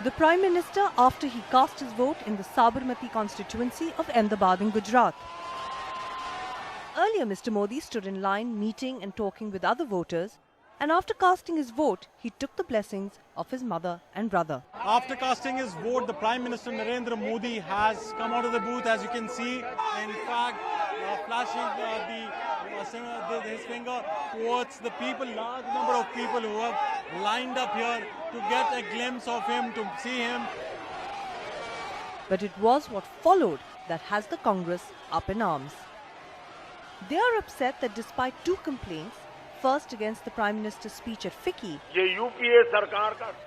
The Prime Minister after he cast his vote in the Sabarmati constituency of Ahmedabad in Gujarat. Earlier, Mr. Modi stood in line meeting and talking with other voters, and after casting his vote, he took the blessings of his mother and brother. After casting his vote, the Prime Minister Narendra Modi has come out of the booth, as you can see, in fact, flashing his finger towards the people, large number of people who have lined up here to get a glimpse of him, to see him. But it was what followed that has the Congress up in arms. They are upset that despite two complaints, first against the Prime Minister's speech at FICCI,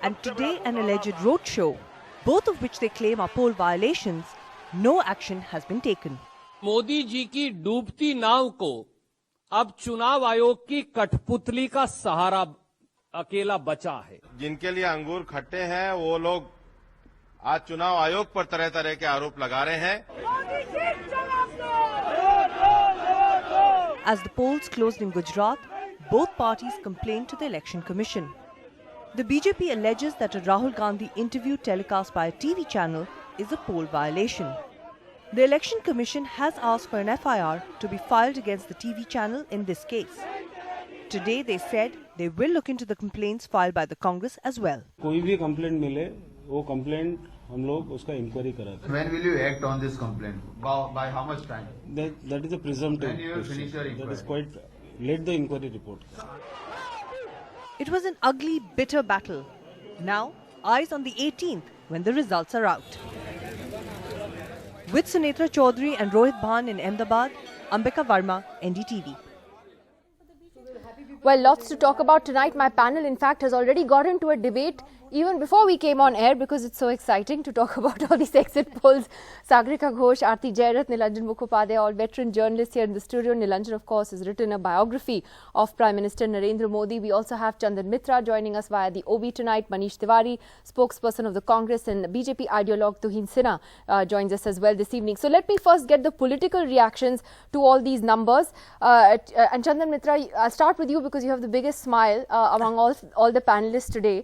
and today an alleged roadshow, both of which they claim are poll violations, no action has been taken. Modi ji की डूबती नाव को अब चुनाव आयोग की कठपुतली का सहारा अकेला बचा है। जिनके लिए अंगूर खट्टे हैं वो लोग आज चुनाव आयोग पर तरह तरह के आरोप लगा रहे हैं। As the polls closed in Gujarat, both parties complained to the Election Commission. The BJP alleges that a Rahul Gandhi interview telecast by a TV channel is a poll violation. The Election Commission has asked for an FIR to be filed against the TV channel in this case. Today they said they will look into the complaints filed by the Congress as well. कोई भी complaint मिले, वो complaint हम लोग उसका inquiry कराते हैं. When will you act on this complaint? By how much time? That is a presumptive. When you will finish your inquiry? That is quite. Let the inquiry report. It was an ugly, bitter battle. Now, eyes on the 18th when the results are out. With Sunetra Chaudhary and Rohit Bhan in Ahmedabad, Ambika Verma, NDTV. Well, lots to talk about tonight. My panel, in fact, has already got into a debate even before we came on air because it's so exciting to talk about all these exit polls. Sagrika Ghosh, Aarti Jairat, Nilanjan Mukhopadhyay, all veteran journalists here in the studio. Nilanjan, of course, has written a biography of Prime Minister Narendra Modi. We also have Chandan Mitra joining us via the OB tonight. Manish Tiwari, spokesperson of the Congress, and BJP ideologue Tuhin Sinha joins us as well this evening. So let me first get the political reactions to all these numbers. And Chandan Mitra, I'll start with you because you have the biggest smile among all the panelists today.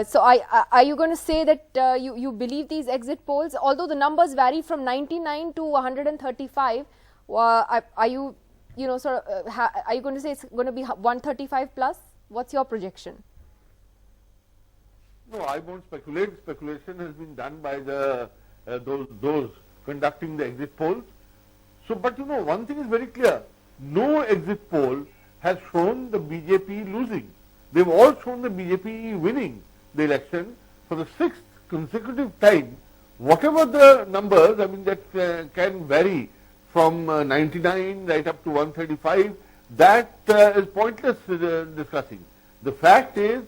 So are you going to say that you believe these exit polls, although the numbers vary from 99 to 135? Are you are you going to say it's going to be 135 plus? What's your projection? No, I won't speculate. Speculation has been done by the those conducting the exit polls. So, but you know, one thing is very clear: no exit poll has shown the BJP losing. They've all shown the BJP winning the election for the 6th consecutive time. Whatever the numbers, I mean, that can vary from 99 right up to 135, that is pointless discussing. The fact is,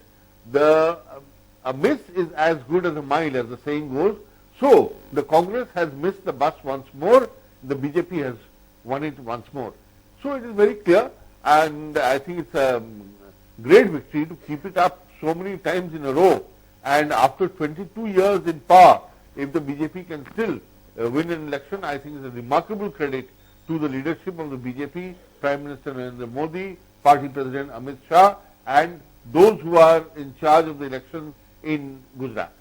a miss is as good as a mile, as the saying goes. So, the Congress has missed the bus once more, the BJP has won it once more. So, it is very clear, and I think it's a great victory to keep it up so many times in a row, and after 22 years in power, if the BJP can still win an election, I think it's a remarkable credit to the leadership of the BJP, Prime Minister Narendra Modi, Party President Amit Shah, and those who are in charge of the elections in Gujarat.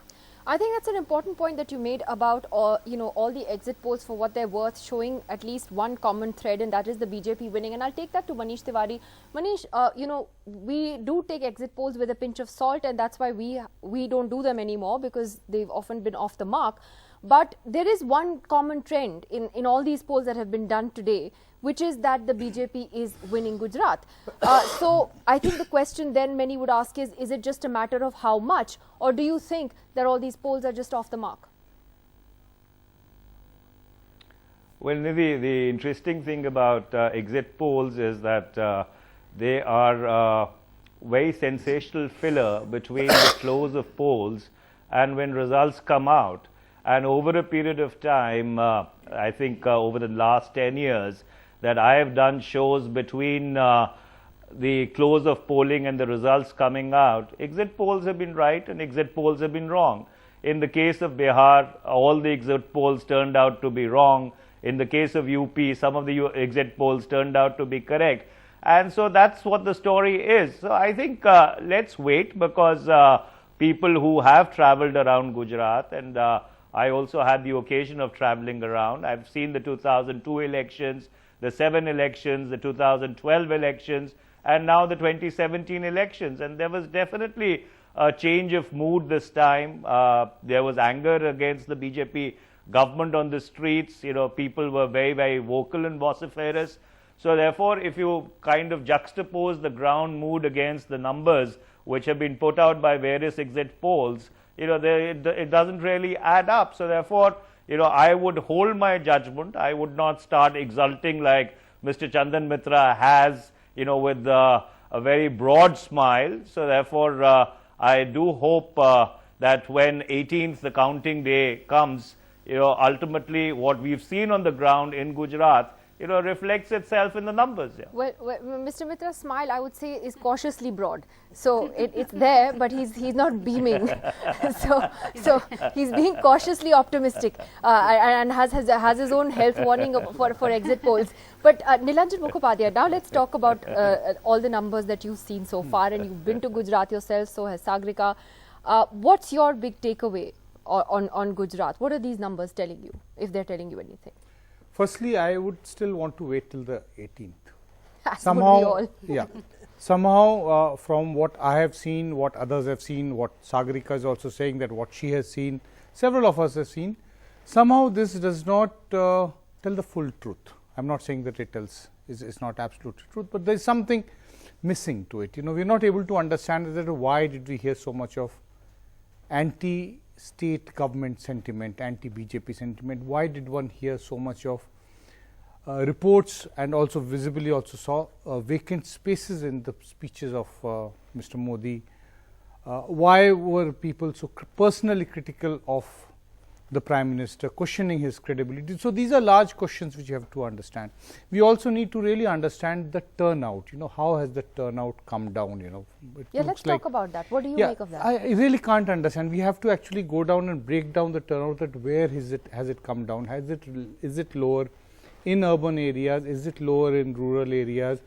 I think that's an important point that you made about all the exit polls for what they're worth, showing at least one common thread, and that is the BJP winning. And I'll take that to Manish Tiwari. Manish, we do take exit polls with a pinch of salt, and that's why we don't do them anymore because they've often been off the mark. But there is one common trend in all these polls that have been done today, which is that the BJP is winning Gujarat. So I think the question then many would ask is it just a matter of how much, or do you think that all these polls are just off the mark? Well, Nidhi, the interesting thing about exit polls is that they are very sensational filler between the close of polls and when results come out. And over a period of time, I think over the last 10 years, that I have done shows between the close of polling and the results coming out, exit polls have been right and exit polls have been wrong. In the case of Bihar, all the exit polls turned out to be wrong. In the case of UP, some of the exit polls turned out to be correct. And so that's what the story is. So I think let's wait, because people who have traveled around Gujarat, and I also had the occasion of traveling around. I've seen the 2002 elections, the 7 elections, the 2012 elections, and now the 2017 elections. And there was definitely a change of mood this time. There was anger against the BJP government on the streets. You know, people were very, very vocal and vociferous. So therefore, if you kind of juxtapose the ground mood against the numbers which have been put out by various exit polls, you know, it doesn't really add up. So therefore, you know, I would hold my judgment. I would not start exulting like Mr. Chandan Mitra has, you know, with a very broad smile. So therefore, I do hope that when 18th, the counting day comes, you know, ultimately what we've seen on the ground in Gujarat, you know, reflects itself in the numbers. Yeah. Well, Mr. Mitra's smile, I would say, is cautiously broad. So it's there, but he's not beaming. so he's being cautiously optimistic and has his own health warning for exit polls. But Nilanjan Mukhopadhyay, now let's talk about all the numbers that you've seen so far, and you've been to Gujarat yourself, so has Sagrika. What's your big takeaway on Gujarat? What are these numbers telling you, if they're telling you anything? Firstly, I would still want to wait till the 18th. Somehow, yeah. Somehow, from what I have seen, what others have seen, what Sagarika is also saying that what she has seen, several of us have seen, somehow this does not tell the full truth. I'm not saying that it tells, it's not absolute truth, but there is something missing to it. You know, we're not able to understand that why did we hear so much of anti-state government sentiment, anti-BJP sentiment. Why did one hear so much of reports, and also visibly also saw vacant spaces in the speeches of Mr. Modi? Why were people so personally critical of the Prime Minister, questioning his credibility? So these are large questions which you have to understand. We also need to really understand the turnout. You know, how has the turnout come down? You know, yeah, let's talk about that. What do you make of that? I really can't understand. We have to actually go down and break down the turnout. That where is it? Has it come down? Is it lower in urban areas? Is it lower in rural areas?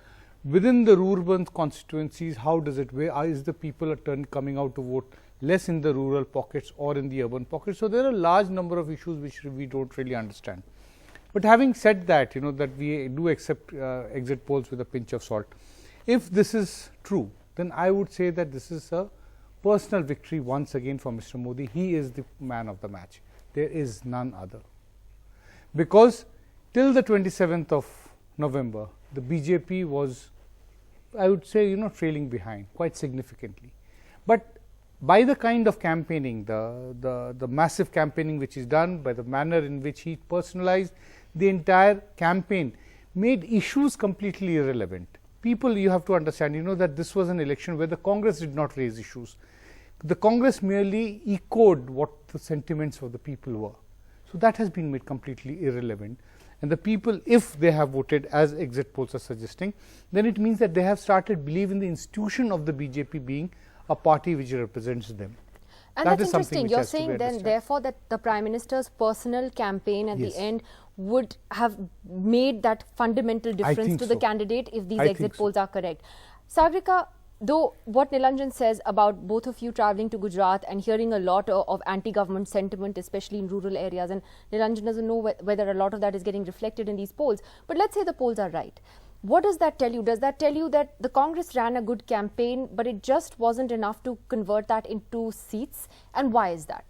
Within the rural constituencies, how does it? Where is the people coming out to vote less in the rural pockets or in the urban pockets? So there are a large number of issues which we don't really understand. But having said that, you know, that we do accept exit polls with a pinch of salt. If this is true, then I would say that this is a personal victory once again for Mr. Modi. He is the man of the match. There is none other. Because till the 27th of November, the BJP was, I would say, you know, trailing behind quite significantly. But by the kind of campaigning, the massive campaigning which is done, by the manner in which he personalized the entire campaign, made issues completely irrelevant. People, you have to understand, you know, that this was an election where the Congress did not raise issues. The Congress merely echoed what the sentiments of the people were. So that has been made completely irrelevant. And the people, if they have voted as exit polls are suggesting, then it means that they have started believing the institution of the BJP being a party which represents them. And that's interesting. You're saying then, therefore, that the Prime Minister's personal campaign at the end would have made that fundamental difference to the candidate if these exit polls are correct. Sagrika, though what Nilanjan says about both of you travelling to Gujarat and hearing a lot of anti-government sentiment, especially in rural areas, and Nilanjan doesn't know whether a lot of that is getting reflected in these polls, but let's say the polls are right. What does that tell you? Does that tell you that the Congress ran a good campaign, but it just wasn't enough to convert that into seats? And why is that?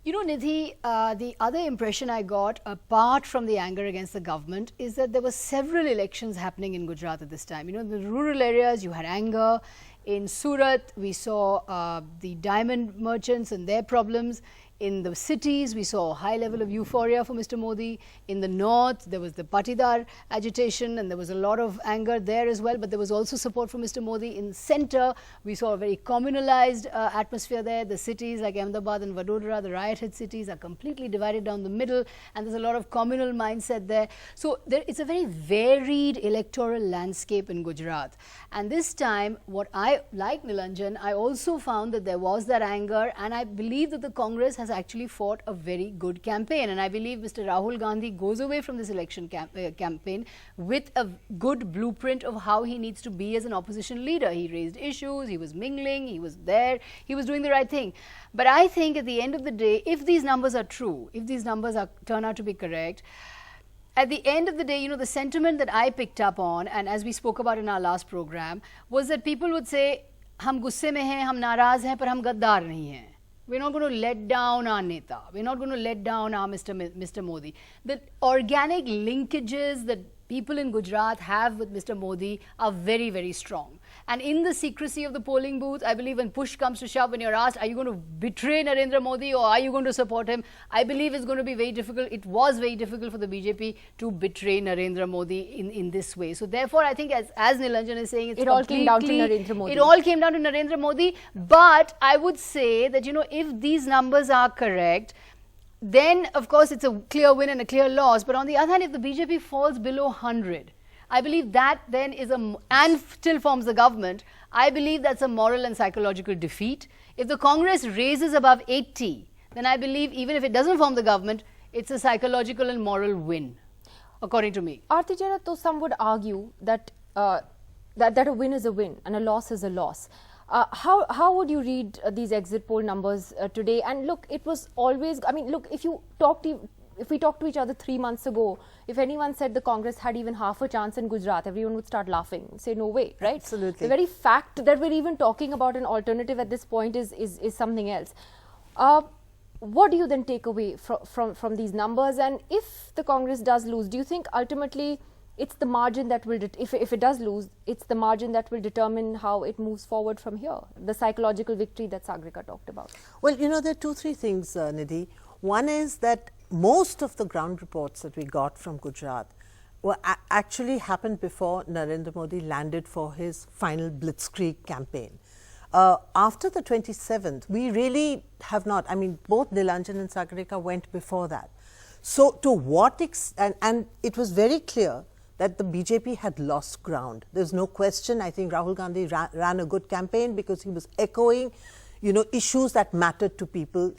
You know, Nidhi, the other impression I got, apart from the anger against the government, is that there were several elections happening in Gujarat at this time. You know, in the rural areas, you had anger. In Surat, we saw the diamond merchants and their problems. In the cities, we saw a high level of euphoria for Mr. Modi. In the north, there was the Patidar agitation, and there was a lot of anger there as well, but there was also support for Mr. Modi. In the center, we saw a very communalized atmosphere there. The cities like Ahmedabad and Vadodara, the riot-hit cities, are completely divided down the middle, and there's a lot of communal mindset there. So it's a very varied electoral landscape in Gujarat. And this time, what I, like Nilanjan, I also found that there was that anger, and I believe that the Congress has has actually fought a very good campaign, and I believe Mr. Rahul Gandhi goes away from this election campaign with a good blueprint of how he needs to be as an opposition leader. He raised issues, he was mingling, he was there, he was doing the right thing. But I think at the end of the day, if these numbers are true, if these numbers turn out to be correct, at the end of the day, the sentiment that I picked up on, and as we spoke about in our last program, was that people would say, हम गुस्से में हैं, हम नाराज हैं, पर हम गद्दार नहीं हैं. We're not going to let down our Neta. We're not going to let down our Mr. Modi. The organic linkages that people in Gujarat have with Mr. Modi are very, very strong. And in the secrecy of the polling booth, I believe when push comes to shove, when you're asked, are you going to betray Narendra Modi or are you going to support him? I believe it's going to be very difficult. It was very difficult for the BJP to betray Narendra Modi in this way. So therefore, I think as Nilanjan is saying, it all came down to Narendra Modi. It all came down to Narendra Modi. But I would say that, if these numbers are correct, then of course it's a clear win and a clear loss. But on the other hand, if the BJP falls below 100, I believe that then is and still forms the government, I believe that's a moral and psychological defeat. If the Congress raises above 80, then I believe even if it doesn't form the government, it's a psychological and moral win, according to me. Aarti Jarat, though some would argue that that a win is a win and a loss is a loss. How would you read these exit poll numbers today? And look, it was always, look, if we talked to each other 3 months ago, if anyone said the Congress had even half a chance in Gujarat, everyone would start laughing, say no way, right? Absolutely. The very fact that we're even talking about an alternative at this point is something else. What do you then take away from these numbers? And if the Congress does lose, do you think ultimately it's the margin that will, if it does lose, it's the margin that will determine how it moves forward from here, the psychological victory that Sagrika talked about? Well, there are 2-3 things, Nidhi. One is that most of the ground reports that we got from Gujarat actually happened before Narendra Modi landed for his final blitzkrieg campaign. After the 27th, we really have not, both Nilanjan and Sagrika went before that. So to what extent, and it was very clear that the BJP had lost ground. There's no question. I think Rahul Gandhi ran a good campaign because he was echoing issues that mattered to people.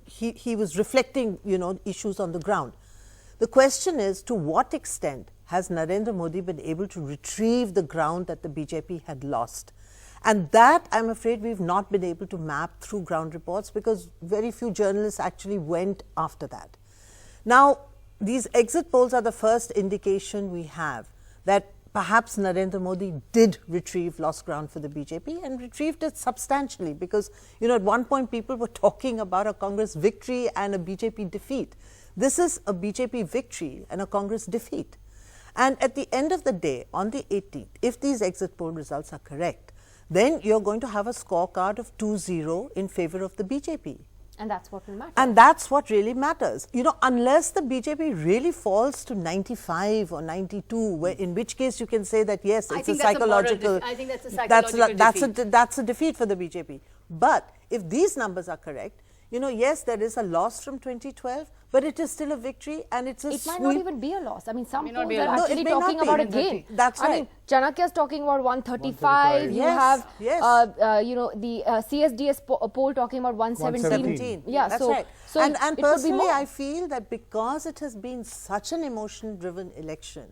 He was reflecting, issues on the ground. The question is, to what extent has Narendra Modi been able to retrieve the ground that the BJP had lost? And that, I'm afraid, we've not been able to map through ground reports because very few journalists actually went after that. Now, these exit polls are the first indication we have that perhaps Narendra Modi did retrieve lost ground for the BJP and retrieved it substantially because, at one point people were talking about a Congress victory and a BJP defeat. This is a BJP victory and a Congress defeat. And at the end of the day, on the 18th, if these exit poll results are correct, then you're going to have a scorecard of 2-0 in favor of the BJP. And that's what will matter. And that's what really matters. Unless the BJP really falls to 95 or 92, in which case you can say that, yes, it's a psychological... I think that's a psychological defeat. That's a defeat for the BJP. But if these numbers are correct, yes, there is a loss from 2012, but it is still a victory and it's a It sweep. might not even be a loss. Some polls are No, actually talking about a gain. That's right. Chanakya's talking about 135. You have, the CSDS poll talking about 117. Yeah, that's right. So and personally, I feel that because it has been such an emotion-driven election,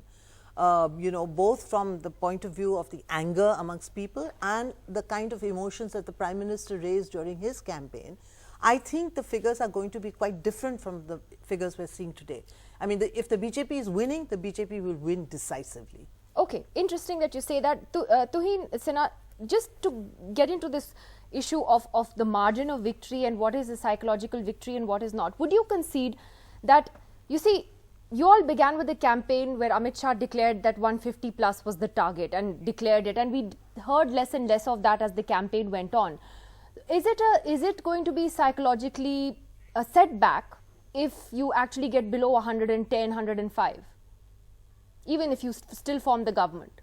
both from the point of view of the anger amongst people and the kind of emotions that the Prime Minister raised during his campaign, I think the figures are going to be quite different from the figures we're seeing today. If the BJP is winning, the BJP will win decisively. Okay, interesting that you say that. Tuhin Sinha, just to get into this issue of the margin of victory and what is a psychological victory and what is not, would you concede that, you all began with a campaign where Amit Shah declared that 150 plus was the target and declared it, and we heard less and less of that as the campaign went on. Is it going to be psychologically a setback if you actually get below 110, 105, even if you still form the government?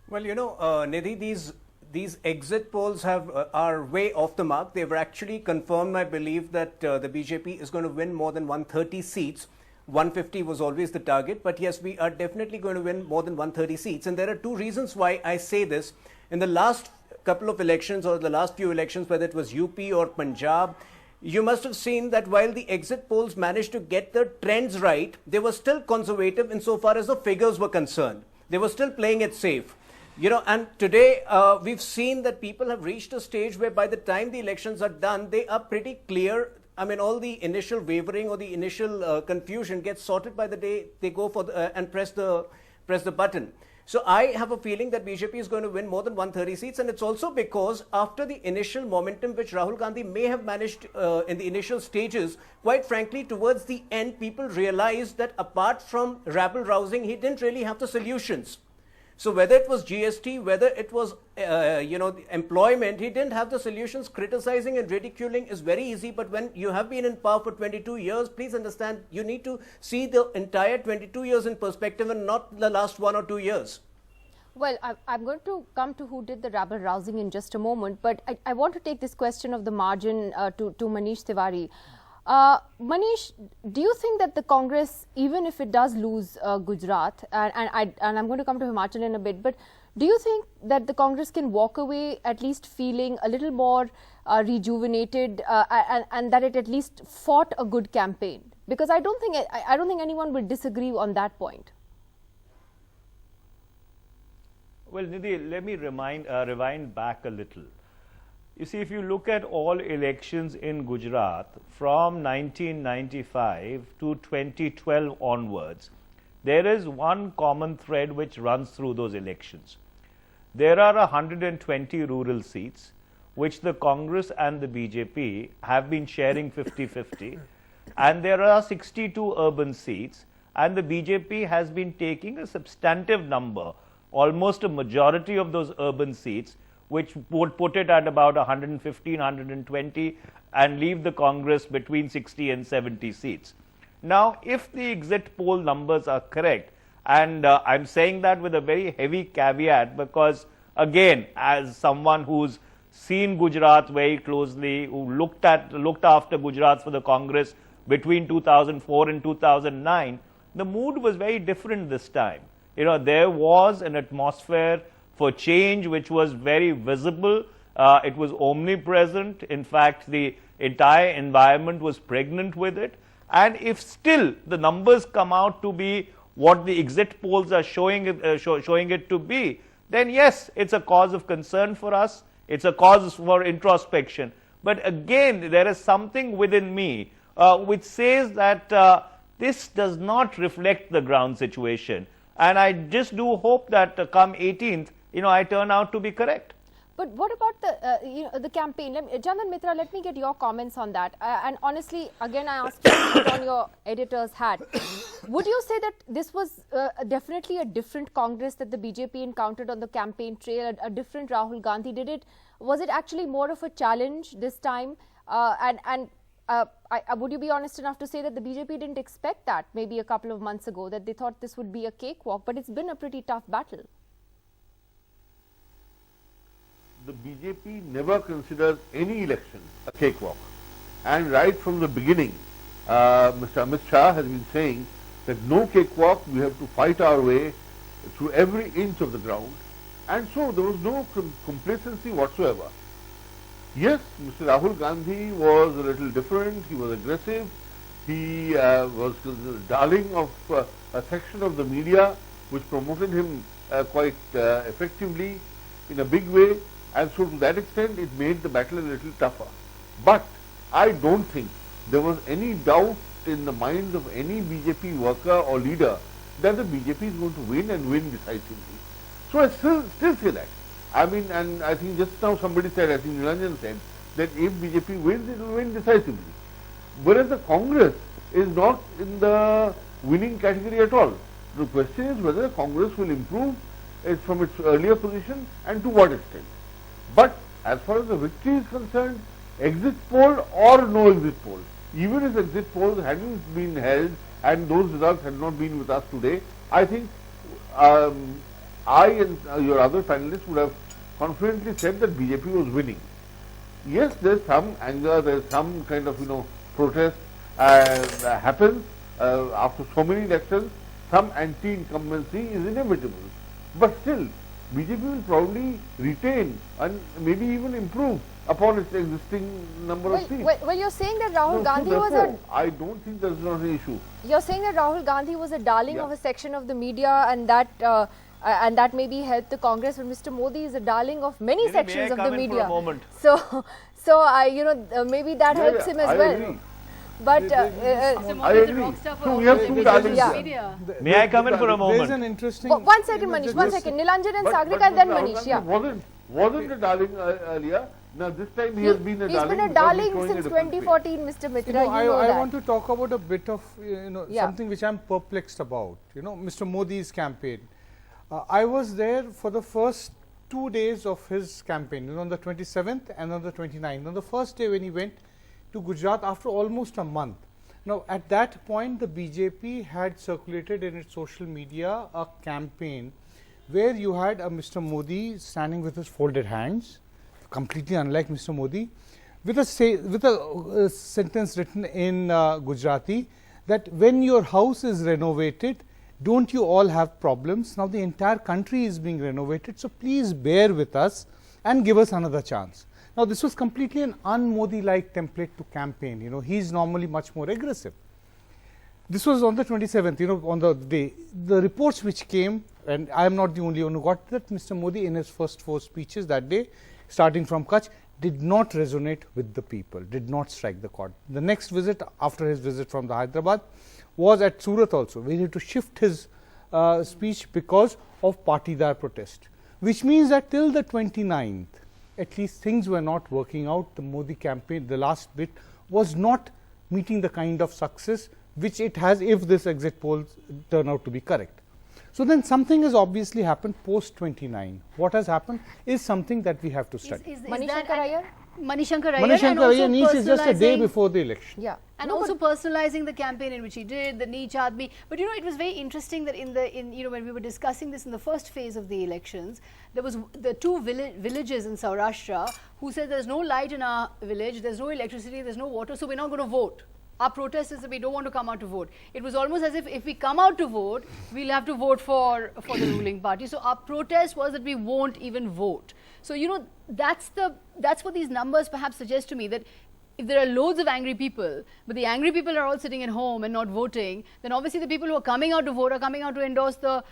Well, Nidhi, these exit polls are way off the mark. They've actually confirmed my belief that the BJP is going to win more than 130 seats. 150 was always the target, but yes, we are definitely going to win more than 130 seats. And there are two reasons why I say this. In the last couple of elections or the last few elections, whether it was UP or Punjab, you must have seen that while the exit polls managed to get the trends right, they were still conservative insofar as the figures were concerned. They were still playing it safe. You know, and today we've seen that people have reached a stage where by the time the elections are done, they are pretty clear. I mean, all the initial wavering or the initial confusion gets sorted by the day they go for and press the button. So I have a feeling that BJP is going to win more than 130 seats, and it's also because after the initial momentum which Rahul Gandhi may have managed in the initial stages, quite frankly, towards the end, people realized that apart from rabble-rousing, he didn't really have the solutions. So whether it was GST, whether it was, employment, he didn't have the solutions. Criticizing and ridiculing is very easy, but when you have been in power for 22 years, please understand, you need to see the entire 22 years in perspective and not the last 1 or 2 years. Well, I'm going to come to who did the rabble-rousing in just a moment, but I want to take this question of the margin to Manish Tiwari. Manish, do you think that the Congress, even if it does lose Gujarat, and I'm going to come to Himachal in a bit, but do you think that the Congress can walk away at least feeling a little more rejuvenated and that it at least fought a good campaign? Because I don't think anyone will disagree on that point. Well, Nidhi, let me rewind back a little. You see, if you look at all elections in Gujarat from 1995 to 2012 onwards, there is one common thread which runs through those elections. There are 120 rural seats which the Congress and the BJP have been sharing 50-50, and there are 62 urban seats, and the BJP has been taking a substantive number, almost a majority of those urban seats, which would put it at about 115, 120 and leave the Congress between 60 and 70 seats. Now, if the exit poll numbers are correct, and I'm saying that with a very heavy caveat because, again, as someone who's seen Gujarat very closely, who looked after Gujarat for the Congress between 2004 and 2009, the mood was very different this time. You know, there was an atmosphere for change which was very visible. It was omnipresent. In fact, the entire environment was pregnant with it. And if still the numbers come out to be what the exit polls are showing it to be, then yes, it's a cause of concern for us. It's a cause for introspection. But again, there is something within me which says that this does not reflect the ground situation. And I just do hope that come 18th, I turn out to be correct. But what about the campaign? Chandan Mitra, let me get your comments on that. And honestly, again, I ask you to put on your editor's hat. Would you say that this was definitely a different Congress that the BJP encountered on the campaign trail, a different Rahul Gandhi? Was it actually more of a challenge this time? Would you be honest enough to say that the BJP didn't expect that maybe a couple of months ago, that they thought this would be a cakewalk, but it's been a pretty tough battle? The BJP never considers any election a cakewalk. And right from the beginning, Mr. Amit Shah has been saying that no cakewalk, we have to fight our way through every inch of the ground. And so there was no complacency whatsoever. Yes, Mr. Rahul Gandhi was a little different, he was aggressive, he was the darling of a section of the media which promoted him quite effectively in a big way. And so to that extent, it made the battle a little tougher. But I don't think there was any doubt in the minds of any BJP worker or leader that the BJP is going to win and win decisively. So I still say that. I mean, and I think just now somebody said, I think Nilanjan said, that if BJP wins, it will win decisively. Whereas the Congress is not in the winning category at all. The question is whether the Congress will improve from its earlier position and to what extent. But as far as the victory is concerned, exit poll or no exit poll, even if exit polls hadn't been held and those results had not been with us today, I think I and your other panelists would have confidently said that BJP was winning. Yes, there's some anger, there's some kind of protest happens after so many elections. Some anti-incumbency is inevitable. But still, BJP will probably retain and maybe even improve upon its existing number of seats. Well, you're saying that Rahul Gandhi was I don't think that's not an issue. You're saying that Rahul Gandhi was a darling of a section of the media, and that maybe helped the Congress, but Mr. Modi is a darling of many sections of the media. So maybe that helps him as well. Agree. But I agree. So we have two darlings. May I come in for a moment? There's an interesting. One second, Manish. One second. Nilanjan and Sagrika, and then Manish. Yeah. Wasn't a darling earlier. Now this time he has been a darling. He's been a darling since 2014, Mr. Mitra. I want to talk about a bit of something which I'm perplexed about. Mr. Modi's campaign. I was there for the first 2 days of his campaign, on the 27th and on the 29th. On the first day when he went to Gujarat after almost a month. Now, at that point, the BJP had circulated in its social media a campaign where you had a Mr. Modi standing with his folded hands, completely unlike Mr. Modi, with a sentence written in Gujarati that when your house is renovated, don't you all have problems? Now, the entire country is being renovated, so please bear with us and give us another chance. Now, this was completely an un-Modi-like template to campaign. He's normally much more aggressive. This was on the 27th, on the day. The reports which came, and I am not the only one who got that, Mr. Modi in his first 4 speeches that day, starting from Kutch, did not resonate with the people, did not strike the chord. The next visit, after his visit from the Hyderabad, was at Surat also, where he had to shift his speech because of Patidar protest, which means that till the 29th, at least things were not working out. The Modi campaign, the last bit, was not meeting the kind of success which it has if this exit polls turn out to be correct. So then something has obviously happened post 29. What has happened is something that we have to study. Manishankar Iyer Niche is just a day before the election. Yeah, and also personalizing the campaign in which he did, the Niche Aadmi. But it was very interesting that when we were discussing this in the first phase of the elections, there was the 2 villages in Saurashtra who said there's no light in our village, there's no electricity, there's no water, so we're not going to vote. Our protest is that we don't want to come out to vote. It was almost as if we come out to vote, we'll have to vote for the ruling party. So our protest was that we won't even vote. So that's what these numbers perhaps suggest to me, that if there are loads of angry people, but the angry people are all sitting at home and not voting, then obviously the people who are coming out to vote are coming out to endorse the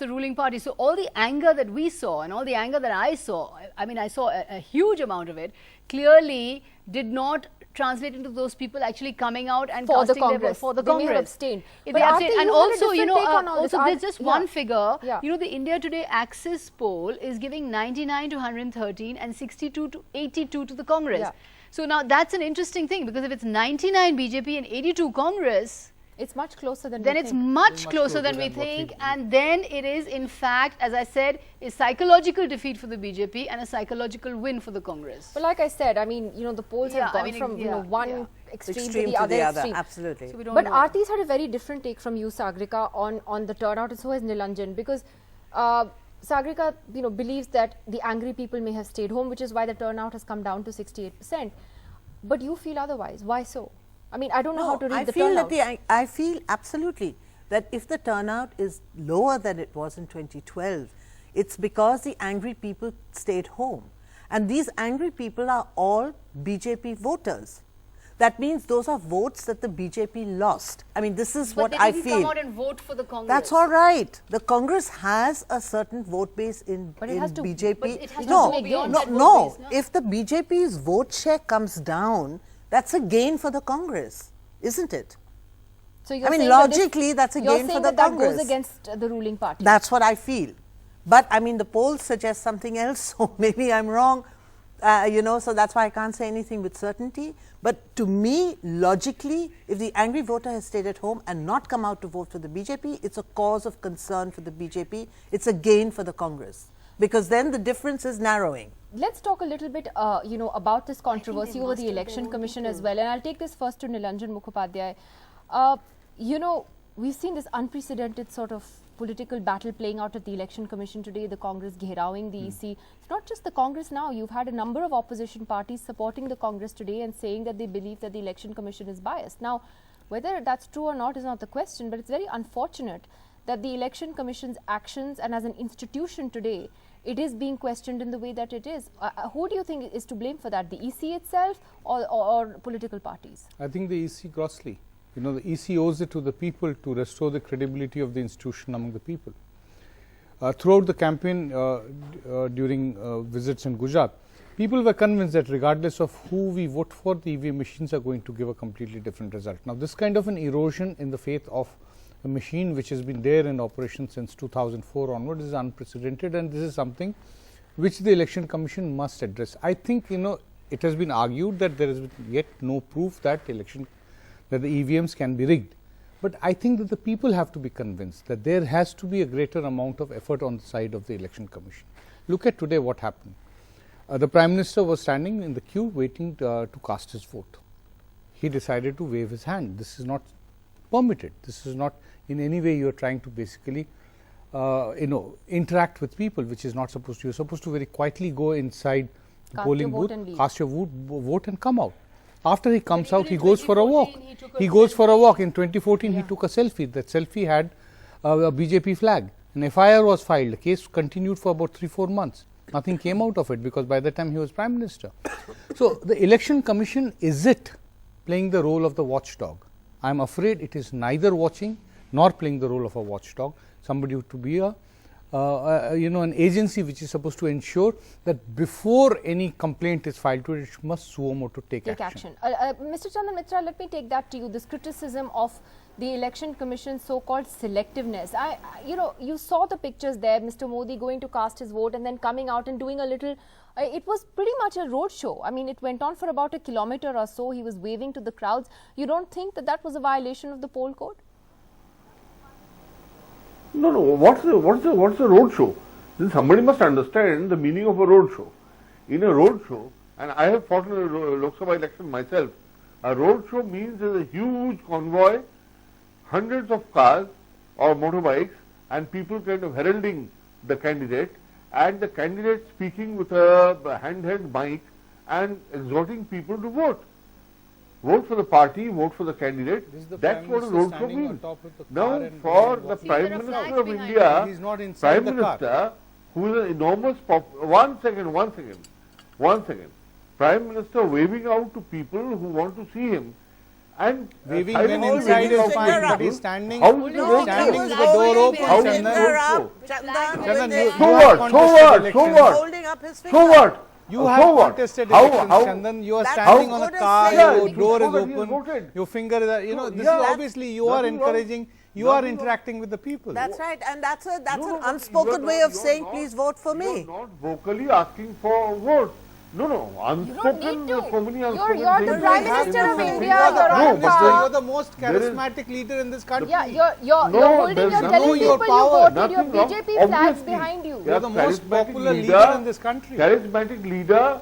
ruling party. So all the anger that we saw and all the anger that I saw, I saw a huge amount of it, clearly did not translate into those people actually coming out and for casting the Congress. Their vote for the they Congress. May have abstained. But and also, there's just one figure. Yeah. The India Today Axis poll is giving 99 to 113 and 62 to 82 to the Congress. Yeah. So now that's an interesting thing, because if it's 99 BJP and 82 Congress, it's much closer than then we it's think. much closer than we think, and then it is in fact, as I said, a psychological defeat for the BJP and a psychological win for the Congress. But like I said, the polls have gone from one extreme to the other extreme. Absolutely. So but Aarti's had a very different take from you, Sagrika, on the turnout, and so has Nilanjan, because Sagrika believes that the angry people may have stayed home, which is why the turnout has come down to 68%. But you feel otherwise. Why so? I don't know how to read the turnout. I feel absolutely that if the turnout is lower than it was in 2012, it's because the angry people stayed home. And these angry people are all BJP voters. That means those are votes that the BJP lost. This is what I feel. But they didn't come out and vote for the Congress. That's all right. The Congress has a certain vote base in BJP. But it has to no, go beyond no, that vote no. base, no? If the BJP's vote share comes down, that's a gain for the Congress, isn't it? So you're saying logically, that's a gain for the Congress. That goes against the ruling party. That's what I feel. But the polls suggest something else, so maybe I'm wrong. So that's why I can't say anything with certainty. But to me, logically, if the angry voter has stayed at home and not come out to vote for the BJP, it's a cause of concern for the BJP. It's a gain for the Congress, because then the difference is narrowing. Let's talk a little bit, about this controversy over the Election Commission as well. And I'll take this first to Nilanjan Mukhopadhyay. We've seen this unprecedented sort of political battle playing out at the Election Commission today, the Congress gherawing the EC. It's not just the Congress now. You've had a number of opposition parties supporting the Congress today and saying that they believe that the Election Commission is biased. Now, whether that's true or not is not the question, but it's very unfortunate that the Election Commission's actions and as an institution today, it is being questioned in the way that it is. Who do you think is to blame for that, the EC itself or political parties? I think the EC grossly. You know, the EC owes it to the people to restore the credibility of the institution among the people. Throughout the campaign, during visits in Gujarat, people were convinced that regardless of who we vote for, the EVM machines are going to give a completely different result. Now, this kind of an erosion in the faith of a machine which has been there in operation since 2004 onwards is unprecedented, and this is something which the Election Commission must address. I think, you know, it has been argued that there is yet no proof that the EVMs can be rigged. But I think that the people have to be convinced that there has to be a greater amount of effort on the side of the Election Commission. Look at today what happened. The Prime Minister was standing in the queue waiting to cast his vote. He decided to wave his hand. This is not permitted. This is not in any way you are trying to basically interact with people, which is not supposed to. You are supposed to very quietly go inside the polling booth, cast your vote and come out. After he comes out, he goes for a walk. He goes for a walk. In 2014, he took a selfie. That selfie had a BJP flag. An FIR was filed. The case continued for about 3-4 months. Nothing came out of it because by the time he was Prime Minister. So, the Election Commission, is it playing the role of the watchdog? I am afraid it is neither watching nor playing the role of a watchdog. Somebody to be an agency which is supposed to ensure that before any complaint is filed to it, it must suo motu take action. Mr. Chandan Mitra, let me take that to you. This criticism of the Election Commission's so-called selectiveness. You saw the pictures there, Mr. Modi going to cast his vote and then coming out and doing a little. It was pretty much a road show. I mean, it went on for about 1 kilometer or so. He was waving to the crowds. You don't think that that was a violation of the poll code? No. What's the road show? Then somebody must understand the meaning of a road show. In a road show, and I have fought in a Lok Sabha election myself, a road show means there's a huge convoy, hundreds of cars or motorbikes, and people kind of heralding the candidate, and the candidate speaking with a handheld mic and exhorting people to vote. Vote for the party, vote for the candidate. That's what a road show means. Now, for the Prime Minister of India, Prime Minister, who is an enormous one second. Prime Minister waving out to people who want to see him, and waving when inside is fine, but he's standing with the door open. So what? You have contested elections, Chandan. You are standing on a car, your door is open, your finger is, this is obviously you are encouraging, you are interacting with the people. That's right, and that's an unspoken way of saying, please vote for me. You are not vocally asking for a vote. No, unspoken, so many unspoken You're the Prime Minister of India, you're the most charismatic leader in this country. Yeah, you're holding, you're telling people you voted, your BJP flags behind you. You're the most popular leader in this country. Charismatic leader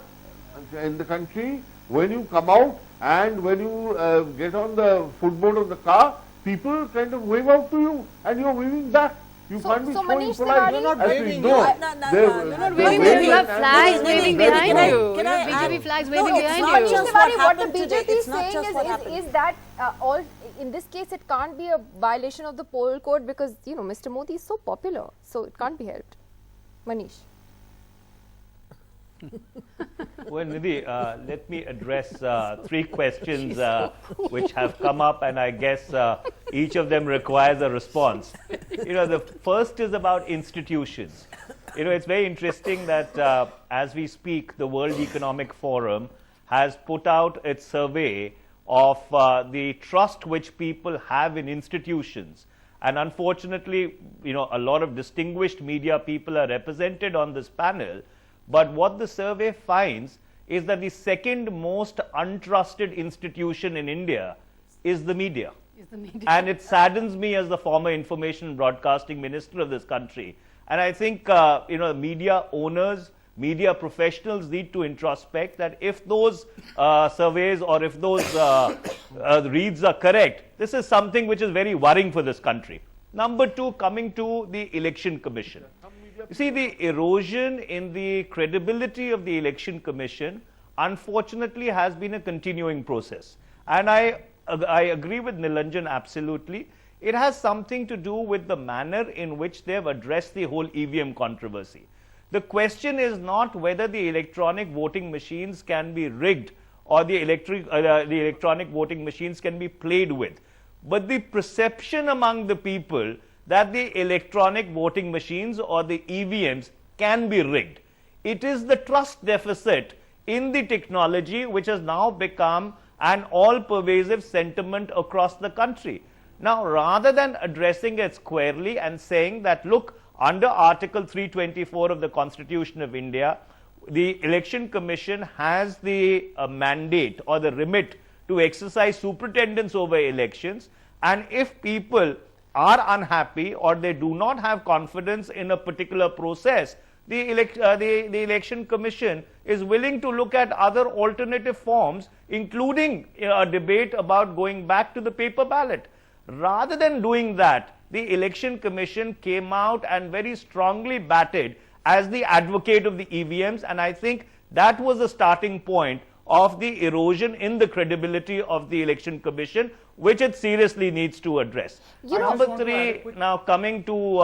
in the country, when you come out and when you get on the footboard of the car, people kind of wave out to you and you're waving back. You can't be Manish polite. You're not waving. You're not waving. You have flags waving behind you. You have BJP flags waving behind you. What the BJP is saying is that in this case it can't be a violation of the poll code because Mr. Modi is so popular, so it can't be helped. Manish. Well, Nidhi, let me address 3 questions which have come up, and I guess each of them requires a response. The first is about institutions. It's very interesting that as we speak, the World Economic Forum has put out its survey of the trust which people have in institutions. And unfortunately, a lot of distinguished media people are represented on this panel. But what the survey finds is that the second most untrusted institution in India is the media. And it saddens me as the former Information and Broadcasting Minister of this country. And I think, media owners, media professionals need to introspect that if those surveys or if those reads are correct, this is something which is very worrying for this country. Number 2, coming to the Election Commission. You see, the erosion in the credibility of the Election Commission, unfortunately, has been a continuing process. And I agree with Nilanjan absolutely. It has something to do with the manner in which they have addressed the whole EVM controversy. The question is not whether the electronic voting machines can be rigged or the electronic voting machines can be played with, but the perception among the people that the electronic voting machines or the EVMs can be rigged. It is the trust deficit in the technology which has now become an all-pervasive sentiment across the country. Now, rather than addressing it squarely and saying that, look, under Article 324 of the Constitution of India, the Election Commission has the mandate or the remit to exercise superintendence over elections, and if people are unhappy or they do not have confidence in a particular process, the Election Commission is willing to look at other alternative forms, including a debate about going back to the paper ballot. Rather than doing that, the Election Commission came out and very strongly batted as the advocate of the EVMs, and I think that was the starting point of the erosion in the credibility of the Election Commission, which it seriously needs to address. Number three, now coming to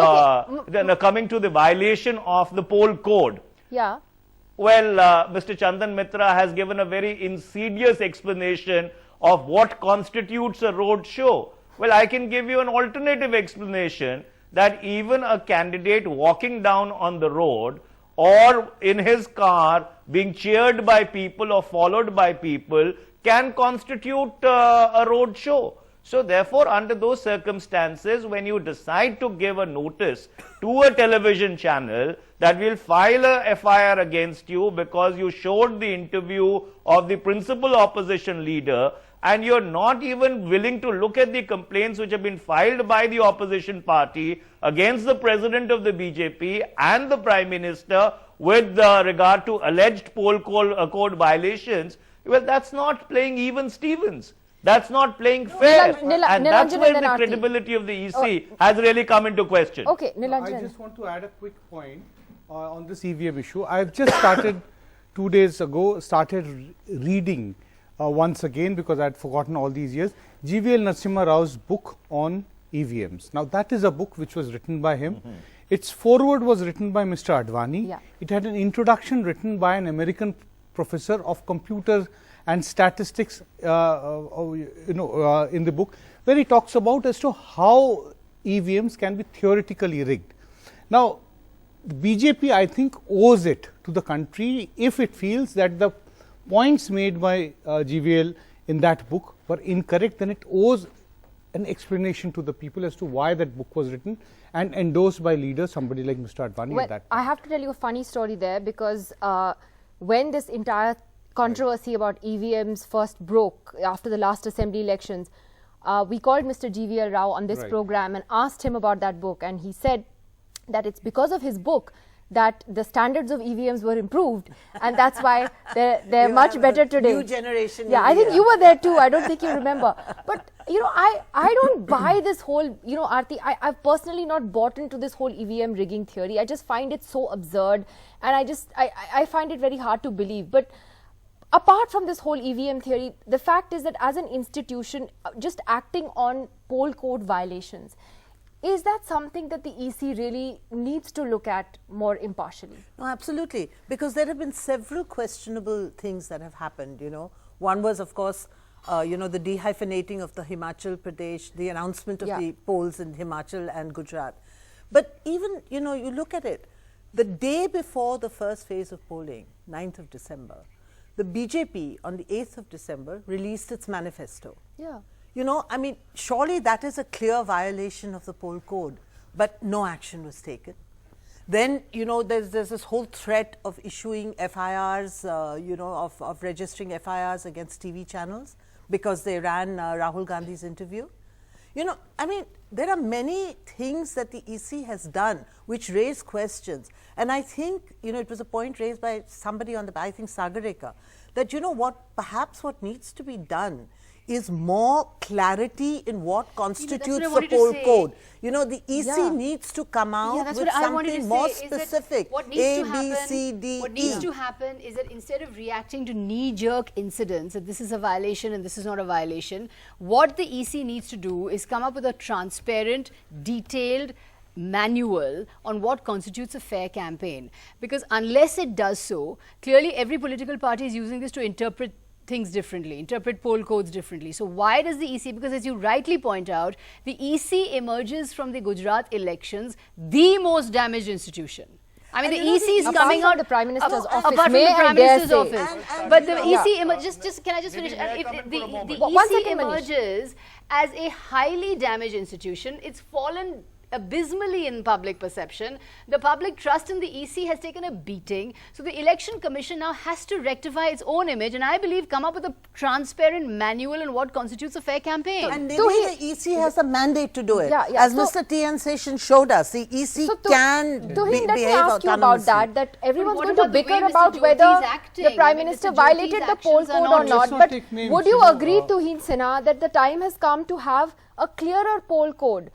the violation of the poll code. Yeah. Well, Mr. Chandan Mitra has given a very insidious explanation of what constitutes a road show. Well, I can give you an alternative explanation that even a candidate walking down on the road or in his car being cheered by people or followed by people can constitute a road show. So therefore, under those circumstances, when you decide to give a notice to a television channel that will file a FIR against you because you showed the interview of the principal opposition leader, and you're not even willing to look at the complaints which have been filed by the opposition party against the president of the BJP and the Prime Minister with regard to alleged poll code violations, well, that's not playing even Stevens. That's not playing fair. And that's where the credibility of the EC has really come into question. Okay, I just want to add a quick point on this EVM issue. I've just started 2 days ago, reading once again, because I had forgotten all these years, GVL Narasimha Rao's book on EVMs. Now, that is a book which was written by him. Its foreword was written by Mr. Advani. Yeah. It had an introduction written by an American professor of computer and statistics in the book, where he talks about as to how EVMs can be theoretically rigged. Now, the BJP, I think, owes it to the country if it feels that the points made by GVL in that book were incorrect, then it owes an explanation to the people as to why that book was written and endorsed by leaders, somebody like Mr. Advani at that time. I have to tell you a funny story there, because when this entire controversy about EVMs first broke after the last assembly elections, we called Mr. GVL Rao on this program and asked him about that book, and he said that it's because of his book that the standards of EVMs were improved, and that's why they're much better today. New generation. Yeah, I think you were there too. I don't think you remember. But, you know, I don't buy this whole, you know, Aarti, I've personally not bought into this whole EVM rigging theory. I just find it so absurd, and I find it very hard to believe. But apart from this whole EVM theory, the fact is that as an institution, just acting on poll code violations, is that something that the EC really needs to look at more impartially? No, absolutely, because there have been several questionable things that have happened, you know. One was, of course, you know, the dehyphenating of the Himachal Pradesh, the announcement of the polls in Himachal and Gujarat. But even, you know, you look at it, the day before the first phase of polling, 9th of December, the BJP on the 8th of December released its manifesto. Yeah. You know, I mean, surely that is a clear violation of the poll code, but no action was taken. Then, you know, there's this whole threat of issuing FIRs, you know, of registering FIRs against TV channels because they ran Rahul Gandhi's interview. You know, I mean, there are many things that the EC has done which raise questions. And I think, you know, it was a point raised by somebody on the, I think, Sagareka, that, you know, perhaps what needs to be done is more clarity in what constitutes what I the poll wanted to say. code. You know, the EC Yeah. needs to come out that's with what I wanted to something more say, is that specific. what needs A, to B, happen, C, D, what needs E. to happen is that instead of reacting to knee-jerk incidents, that this is a violation and this is not a violation, what the EC needs to do is come up with a transparent, detailed manual on what constitutes a fair campaign. Because unless it does so, clearly every political party is using this to interpret things differently, interpret poll codes differently. So why does the EC, because as you rightly point out, the EC emerges from the Gujarat elections the most damaged institution. I mean, the EC is coming out the Prime Minister's office. apart from May the I Prime dare Minister's say. office. But the EC, can I just finish? The EC emerges as a highly damaged institution. It's fallen abysmally in public perception. The public trust in the EC has taken a beating. So the Election Commission now has to rectify its own image and I believe come up with a transparent manual on what constitutes a fair campaign. And maybe the EC has a mandate to do it. As So- Mr. T.N. Session showed us, the EC can Tuhin, let me behave ask you about autonomously. that everyone's what going to about the way bicker Mr. about Jyoti's whether acting? the Prime I mean, Minister Mr. violated Jyoti's the poll actions are code not or just not. not But take names, would you you know, agree, Tuhin Sinha, that the time has come to have a clearer poll code?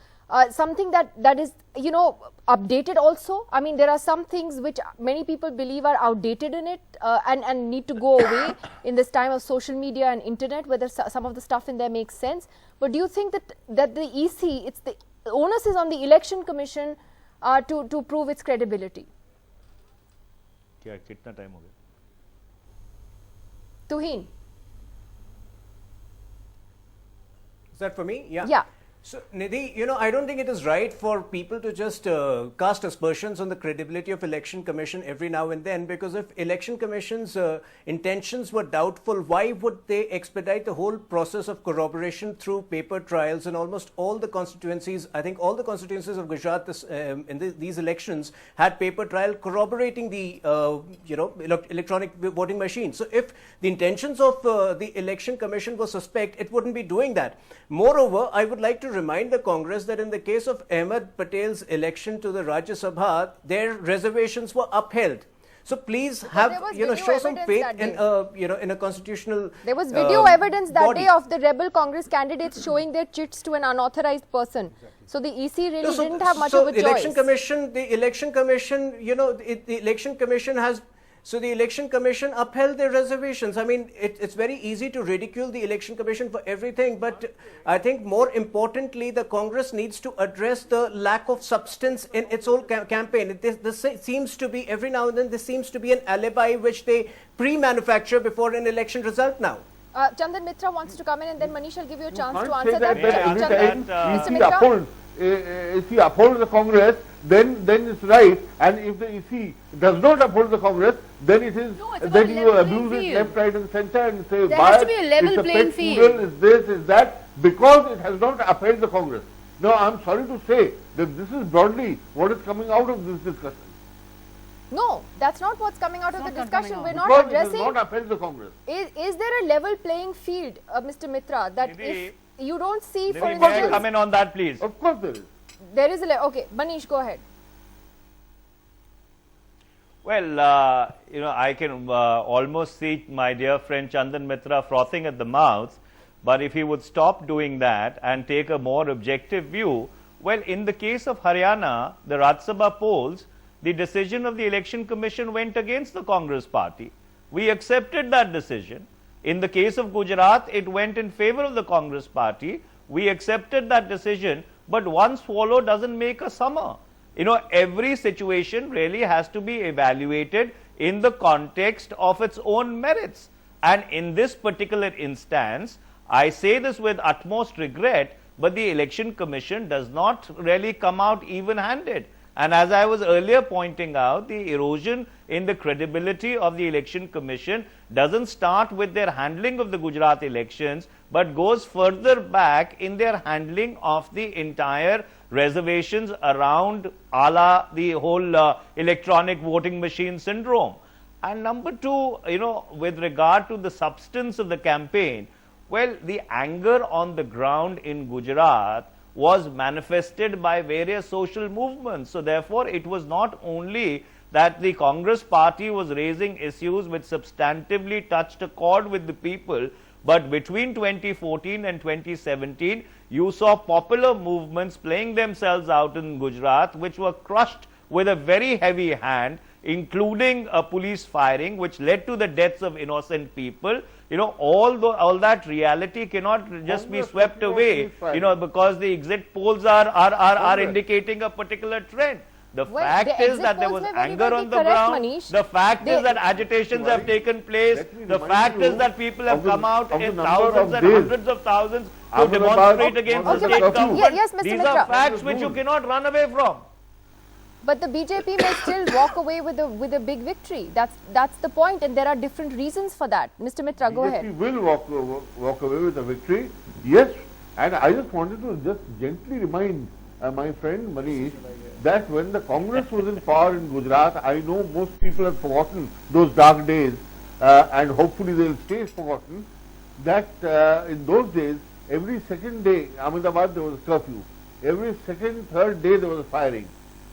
Something that is, you know, updated also. I mean, there are some things which many people believe are outdated in it and need to go away in this time of social media and internet, whether some of the stuff in there makes sense. But do you think that the EC, it's the onus is on the Election Commission to prove its credibility? क्या कितना time हो गया? Tuhin. Is that for me? Yeah. Yeah. So, Nidhi, you know, I don't think it is right for people to just cast aspersions on the credibility of Election Commission every now and then, because if Election Commission's intentions were doubtful, why would they expedite the whole process of corroboration through paper trials? And almost all the constituencies, I think all the constituencies of Gujarat in these elections had paper trial corroborating the, electronic voting machine. So if the intentions of the Election Commission were suspect, it wouldn't be doing that. Moreover, I would like to remind the Congress that in the case of Ahmed Patel's election to the Rajya Sabha, their reservations were upheld. So please have, show some faith in, in a constitutional There was video evidence that body. day of the rebel Congress candidates showing their chits to an unauthorized person. So the EC really didn't have much of a choice. The Election Commission, the Election Commission has. So the Election Commission upheld their reservations. I mean, it's very easy to ridicule the Election Commission for everything, but I think more importantly, the Congress needs to address the lack of substance in its whole campaign. This seems to be, every now and then, this seems to be an alibi which they pre-manufacture before an election result now. Chandan Mitra wants to come in and then Manish, I'll give you a chance to Can't say answer that that. every time Mr. EC Mitra? upholds, if he upholds the Congress, then it's right, and if the EC does not uphold the Congress, then it is then you abuse it left, right, and centre and say There has to be a level it's a playing pet field. poodle, is this, is that, because it has not upheld the Congress. Now, I'm sorry to say that this is broadly what is coming out of this discussion. No, that's not what's coming out of the discussion. We're not Because addressing. it has not upheld the Congress. Is there a level playing field, Mr. Mitra, that if you don't see, for May I instance, come in on that, please? Of course there is. there is a okay, Manish, go ahead. Well, I can almost see my dear friend Chandan Mitra frothing at the mouth, but if he would stop doing that and take a more objective view, well, in the case of Haryana, the Rajya Sabha polls, the decision of the Election Commission went against the Congress party. We accepted that decision. In the case of Gujarat, it went in favor of the Congress party. We accepted that decision, but one swallow doesn't make a summer. You know, every situation really has to be evaluated in the context of its own merits. And in this particular instance, I say this with utmost regret, but the Election Commission does not really come out even-handed. And as I was earlier pointing out, the erosion in the credibility of the Election Commission doesn't start with their handling of the Gujarat elections, but goes further back in their handling of the entire reservations around the whole electronic voting machine syndrome. And number two, with regard to the substance of the campaign, well, the anger on the ground in Gujarat was manifested by various social movements. So therefore, it was not only that the Congress party was raising issues which substantively touched a chord with the people, But between 2014 and 2017, you saw popular movements playing themselves out in Gujarat, which were crushed with a very heavy hand, including police firing, which led to the deaths of innocent people. You know, all that reality cannot just be swept away, you know, because the exit polls are indicating a particular trend. The fact is that there was anger on the ground. The fact is that agitations have taken place. The fact is that people have come out in thousands and hundreds of thousands to demonstrate against the state government. These are facts which you cannot run away from. But the BJP may still walk away with a big victory. That's the point, and there are different reasons for that. Mr. Mitra, go ahead. BJP will walk away with a victory, yes. And I just wanted to just gently remind my friend Manish that when the Congress was in power in Gujarat, I know most people have forgotten those dark days, and hopefully they will stay forgotten, that in those days, every second day, Ahmedabad, there was a curfew. Every second, third day, there was a firing.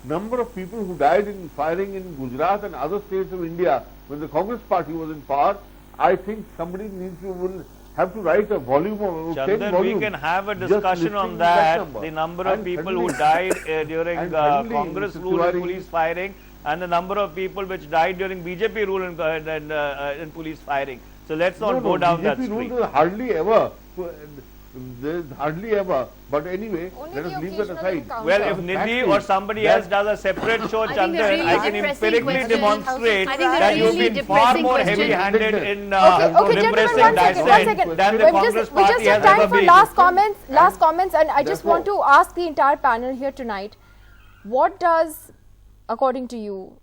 Number of people who died in firing in Gujarat and other states of India when the Congress party was in power, I think somebody will have to write a volume of 10 Chandan, volumes. we can have a discussion on that. The number of people who died during Congress rule and police firing, and the number of people which died during BJP rule and police firing. So let's not go down that street. BJP rule hardly ever. There's hardly ever. But anyway, let us leave that aside. Well, if Nidhi or somebody else does a separate show, Chandan, I can empirically demonstrate that you've been far more heavy-handed in repressing dissent than the Congress party has ever been. We just have time for last comments, and I just want to ask the entire panel here tonight, what does, according to you,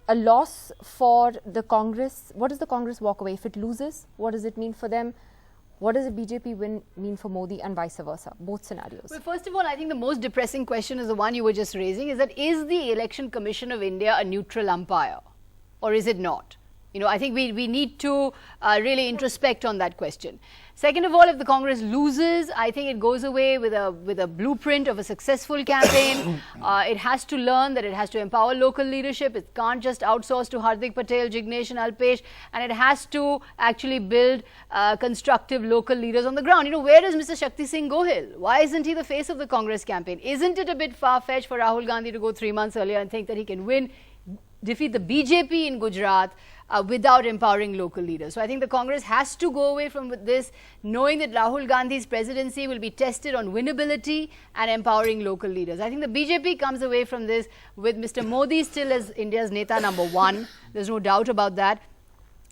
a loss for the Congress, what does the Congress walk away? If it loses, what does it mean for them? What does a BJP win mean for Modi, and vice versa, both scenarios? Well, first of all, I think the most depressing question is the one you were just raising, is that is the Election Commission of India a neutral umpire, or is it not? You know, I think we need to really introspect on that question. Second of all, if the Congress loses, I think it goes away with a blueprint of a successful campaign. It has to learn that it has to empower local leadership. It can't just outsource to Hardik Patel, Jignesh and Alpesh, and it has to actually build constructive local leaders on the ground. You know, where is Mr. Shakti Singh Gohil? Why isn't he the face of the Congress campaign? Isn't it a bit far-fetched for Rahul Gandhi to go 3 months earlier and think that he can defeat the BJP in Gujarat without empowering local leaders? So I think the Congress has to go away from this, knowing that Rahul Gandhi's presidency will be tested on winnability and empowering local leaders. I think the BJP comes away from this with Mr. Modi still as India's Neta #1. There's no doubt about that.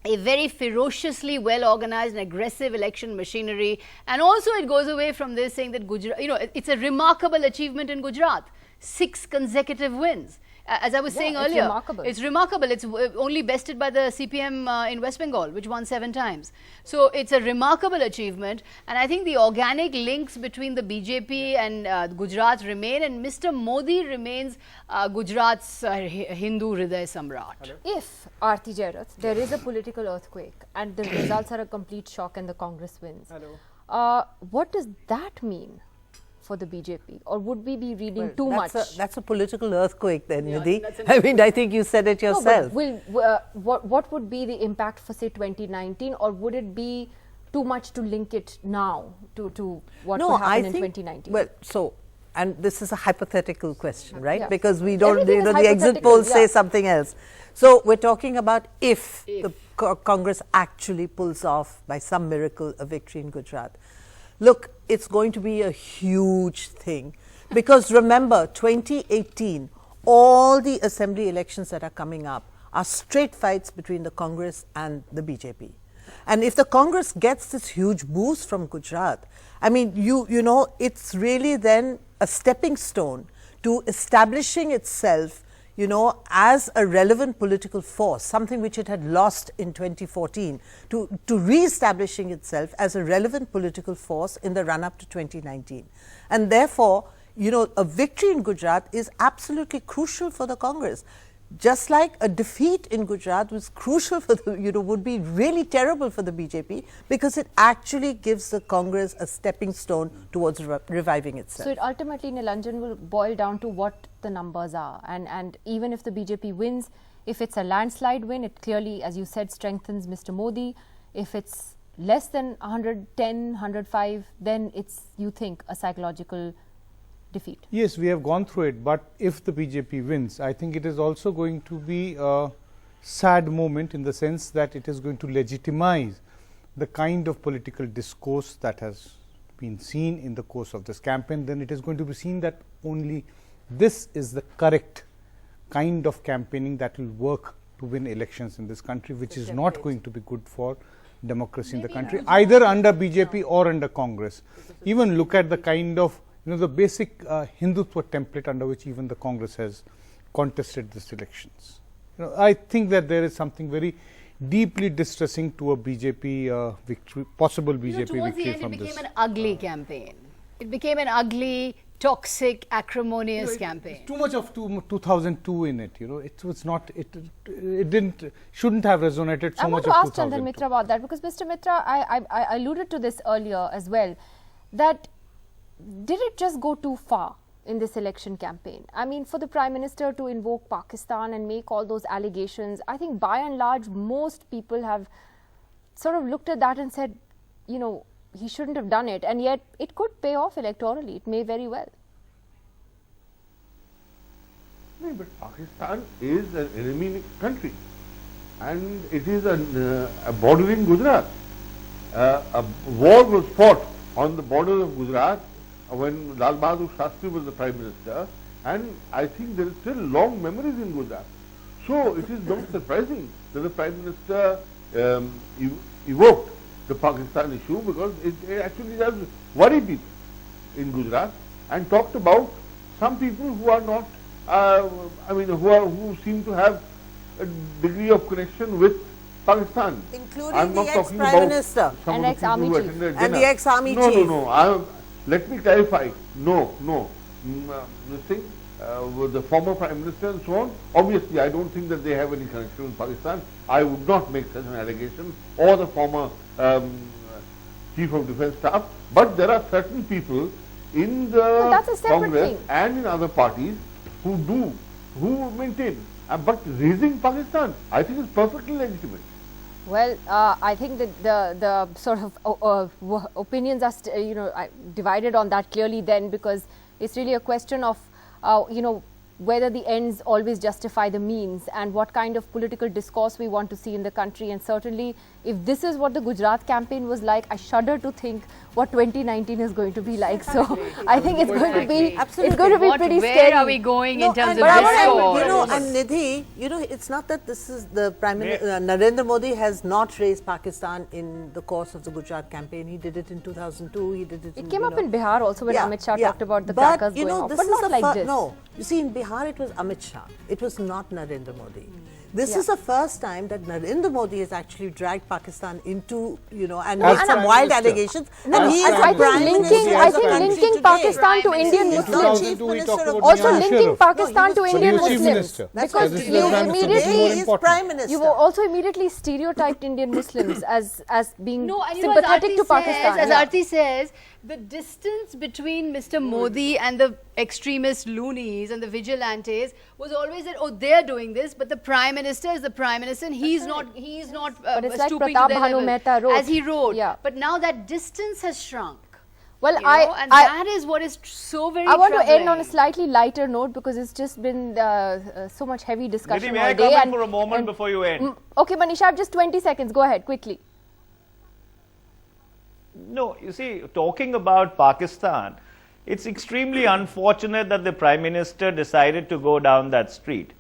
A very ferociously well-organized and aggressive election machinery. And also it goes away from this saying that Gujarat, you know, it's a remarkable achievement in Gujarat. 6 consecutive wins. As I was saying earlier, it's remarkable. It's only bested by the CPM in West Bengal, which won 7 times. So it's a remarkable achievement. And I think the organic links between the BJP and Gujarat remain, and Mr. Modi remains Gujarat's Hindu Hriday Samrat. If, Aarti Jairath, there is a political earthquake and the results are a complete shock and the Congress wins, what does that mean for the BJP, or would we be reading too much? That's a political earthquake then, Nidhi. I mean, I think you said it yourself. No, but what would be the impact for, say, 2019, or would it be too much to link it now to what will happen in 2019? Well, so, and this is a hypothetical question, right? Because we don't, you know, the exit polls say something else. So we're talking about if the Congress actually pulls off, by some miracle, a victory in Gujarat. Look, it's going to be a huge thing, because remember, 2018, all the assembly elections that are coming up are straight fights between the Congress and the BJP. And if the Congress gets this huge boost from Gujarat, I mean, you know, it's really then a stepping stone to establishing itself, you know, as a relevant political force, something which it had lost in 2014, to re-establishing itself as a relevant political force in the run-up to 2019. And therefore, you know, a victory in Gujarat is absolutely crucial for the Congress. Just like a defeat in Gujarat was crucial for the, you know, would be really terrible for the BJP, because it actually gives the Congress a stepping stone towards reviving itself. So it ultimately, Nilanjan, will boil down to what the numbers are. And even if the BJP wins, if it's a landslide win, it clearly, as you said, strengthens Mr. Modi. If it's less than 110, 105, then it's, you think, a psychological defeat. Yes, we have gone through it, but if the BJP wins, I think it is also going to be a sad moment in the sense that it is going to legitimize the kind of political discourse that has been seen in the course of this campaign. Then it is going to be seen that only this is the correct kind of campaigning that will work to win elections in this country, which is not going to be good for democracy in the country, either under BJP or under Congress. Even look at the kind of, the basic Hindutva template under which even the Congress has contested these elections. I think that there is something very deeply distressing to a BJP victory, possible BJP towards victory the end, from it this. became an ugly campaign. It became an ugly, toxic, acrimonious campaign. Too much of 2002 in it. It was not. It shouldn't have resonated so much. I want to ask Chandan Mitra about that, because Mr. Mitra, I alluded to this earlier as well, that did it just go too far in this election campaign? I mean, for the Prime Minister to invoke Pakistan and make all those allegations, I think by and large most people have sort of looked at that and said, he shouldn't have done it, and yet it could pay off electorally. It may very well. No, but Pakistan is an enemy country, and it is a bordering Gujarat. A war was fought on the border of Gujarat when Lal Bahadur Shastri was the Prime Minister, and I think there is still long memories in Gujarat. So it is not surprising that the Prime Minister evoked the Pakistan issue, because it actually does worry people in Gujarat, and talked about some people who are not, who seem to have a degree of connection with Pakistan. Including the ex-Prime Minister and ex-army chief. And the ex-army chief. No. Let me clarify. No. With the former Prime Minister and so on, obviously I don't think that they have any connection with Pakistan. I would not make such an allegation, or the former Chief of Defence Staff. But there are certain people in the Congress and in other parties who maintain. But raising Pakistan, I think is perfectly legitimate. Well, I think that the sort of opinions are divided on that clearly then, because it's really a question of whether the ends always justify the means, and what kind of political discourse we want to see in the country. And certainly, if this is what the Gujarat campaign was like, I shudder to think what 2019 is going to be like. So I think it's going to be pretty scary. Where are we going in terms of discourse? And Nidhi, it's not that this is the Prime Minister, Narendra Modi has not raised Pakistan in the course of the Gujarat campaign. He did it in 2002. He did it. It came up in Bihar also when Amit Shah talked about the crackers going off, but not like this. No, you see, in Bihar it was Amit Shah. It was not Narendra Modi. This is the first time that Narendra Modi has actually dragged Pakistan into, and made some wild allegations. And he is linking Pakistan to Indian Muslims. Also linking Pakistan to Indian Muslims. Because you also immediately stereotyped Indian Muslims as being sympathetic to Pakistan. As Aarti says, the distance between Mr. Modi and the extremist loonies and the vigilantes was always that, they are doing this, but the Prime Minister is the Prime Minister, and he's not but it's like stooping Pratap to their Bhanu level, Mehta wrote. as he wrote. Yeah. But now that distance has shrunk. Well, and that is what is so very I want troubling. to end on a slightly lighter note, because it's just been so much heavy discussion Nidhi, may all I day. come in for a moment before you end? Okay, Manisha, I have just 20 seconds. Go ahead, quickly. No, you see, talking about Pakistan, it's extremely unfortunate that the Prime Minister decided to go down that street.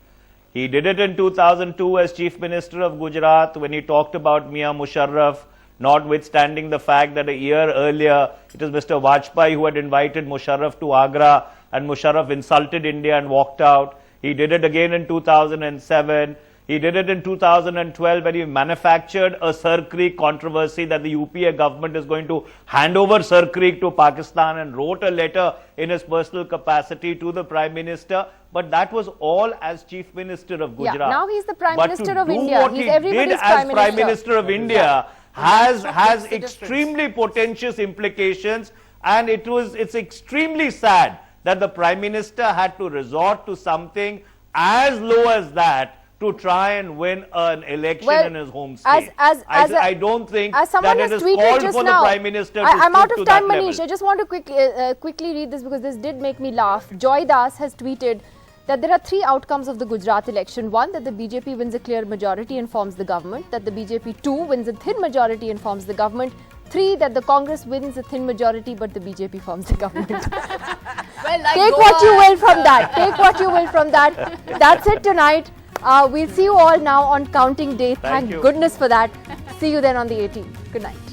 He did it in 2002 as Chief Minister of Gujarat when he talked about Mia Musharraf, notwithstanding the fact that a year earlier it was Mr. Vajpayee who had invited Musharraf to Agra, and Musharraf insulted India and walked out. He did it again in 2007. He did it in 2012 when he manufactured a Sir Creek controversy that the UPA government is going to hand over Sir Creek to Pakistan, and wrote a letter in his personal capacity to the Prime Minister. But that was all as Chief Minister of Gujarat. Yeah, now he's the Prime Minister of India. What he did as Prime Minister of India has extremely potentious implications, and it's extremely sad that the Prime Minister had to resort to something as low as that to try and win an election Well, in his home state. I don't think as someone that has it is tweeted called just for now, the Prime Minister to I'm out stoop of to time, that Manish. level. I just want to quickly read this because this did make me laugh. Joy Das has tweeted that there are 3 outcomes of the Gujarat election. 1, that the BJP wins a clear majority and forms the government. That the BJP 2 wins a thin majority and forms the government. 3, that the Congress wins a thin majority but the BJP forms the government. Well, like Take what you will from that. Take what you will from that. That's it tonight. We'll see you all now on counting day. Thank you. goodness for that. See you then on the 18th. Good night.